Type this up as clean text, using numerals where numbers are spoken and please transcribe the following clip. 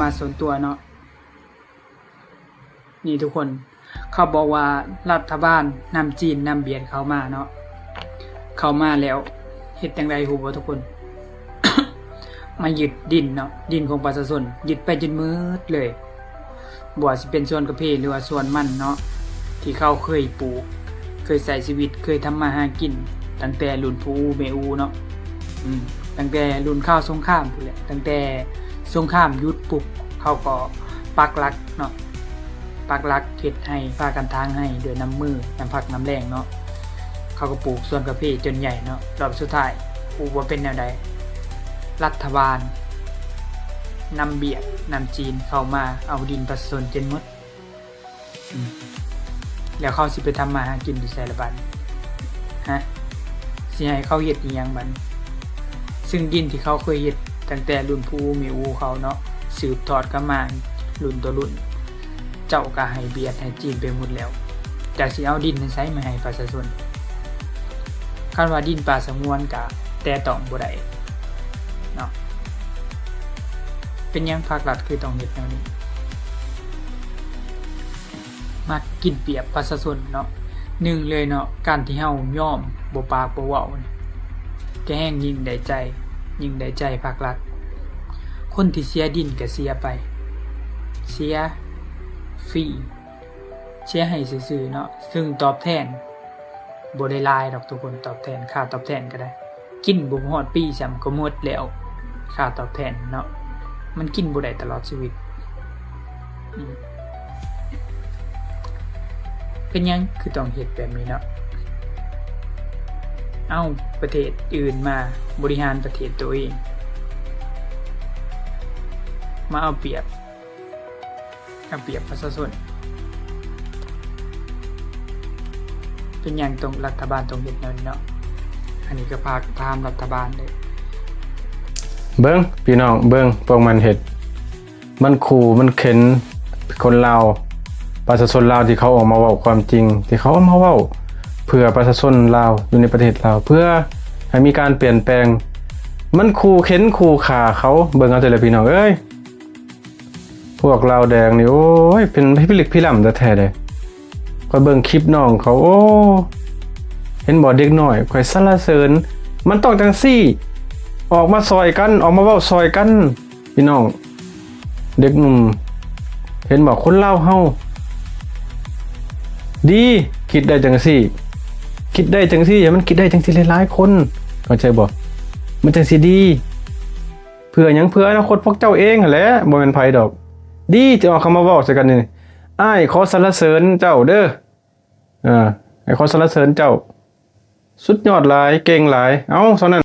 มาส่วนตัวเนาะนี่ทุกคนเขาบอกว่ารัฐบาลนำจีนนำเบียดเข้ามาเนาะเข้ามาแล้วเฮ็ดจังได๋ฮู้บ่ทุกคน มายึดดินเนาะดินของประชาชนยึดไปจนมืดเลยบ่ว่าสิเป็นส่วนกระเพาะหรือว่าส่วนมันเนาะที่เขาเคยปลูกเคยใช้ชีวิตเคยทำมาหากินตั้งแต่รุ่นปู่แม่อูเนาะตั้งแต่รุ่นข้าวสงครามพู้นแหละตั้งแต่สงครามหยุดปุ๊บเขาก็ปักหลักเนาะปักหลักเฮ็ดให้พากันทางให้ด้วยน้ำมือน้ำพักน้ำแรงเนาะเขาก็ปลูกส่วนกระเพาะจนใหญ่เนาะรอบสุดท้ายปลูกว่าเป็นแนวใดรัฐบาลนำเบียดนำจีนเข้ามาเอาดินประชาชนจนหมดแล้วเขาสิไปทำมาหากินอยู่ไสละบัดฮะสิให้เขาเฮ็ดอีหยังบัดซึ่งดินที่เขาเคยเฮ็ดตั้งแต่รุ่นปู่แม่อูเขาเนาะสืบทอดกันมารุ่นต่อรุ่นเจ้าก็ให้เบียดให้จีนไปหมดแล้วจากสิเอาดินนั้นใช้มาให้ประชาชนคันว่าดินป่าสงวนก็แต่ต้องบ่ได้เนาะเป็นหยังภาครัฐคือต้องเฮ็ดแนวนี้มากินเปรียบประชาชนเนาะหนึ่งเลยเนาะการที่เฮายอมบ่ปากบ่เว้าก็แห้งยิ่งได้ใจภาครัฐคนที่เสียดินก็เสียไปเสียฟรีเสียให้ซื่อๆเนาะซึ่งตอบแทนบ่ได้หลายดอกทุกคนตอบแทนค่าตอบแทนก็ได้กินบ่ฮอดปีซ้ำก็หมดแล้วค่าตอบแทนเนาะมันกินบ่ได้ตลอดชีวิตเป็นหยังคือต้องเฮ็ดแบบนี้เนาะเอาประเทศอื่นมาบริหารประเทศตัวเองมาเอาเปรียบประชาชนเป็นอย่างตรงรัฐบาลตรงเฮ็ดแนวนี้เนาะอันนี้ก็พาตามรัฐบาลเลยเบิ่งพี่น้องเบิ่งพวกมันเฮ็ดมันขู่มันเข็นคนลาวประชาชนลาวที่เขาออกมาเว้าความจริงที่เขาออกมาเว้าเพื่อประชาชนลาวอยู่ในประเทศลาวเพื่อให้มีการเปลี่ยนแปลงมันขู่เข็นขู่ฆ่าเขาเบิ่งเอาแต่ละพี่น้องเอ้ยพวกลาวแดงนี่โอ้ยเป็นพี่ลึกพี่ล่ำแท้ๆเลยข้อยเบิ่งคลิปน้องเขาโอ้เห็นบ่เด็กน้อยข้อยสรรเสริญมันต้องจังซี่ออกมาซอยกันออกมาเว้าซอยกันพี่น้องเด็กหนุ่มเห็นบ่คนลาวเฮาดีคิดได้จังซี่อย่ามันคิดได้จังซี่หลายๆคนเข้าใจบ่มันจังสิดีเพื่อหยังเพื่ออนาคตพวกเจ้าเองหั่นแหละบ่แม่นไผดอกดีจะออกคำมาเว้าใส่กันนี่อ้ายขอสรรเสริญเจ้าเด้อให้ขอสรรเสริญเจ้าสุดยอดหลายเก่งหลายเอ้าเท่านั้น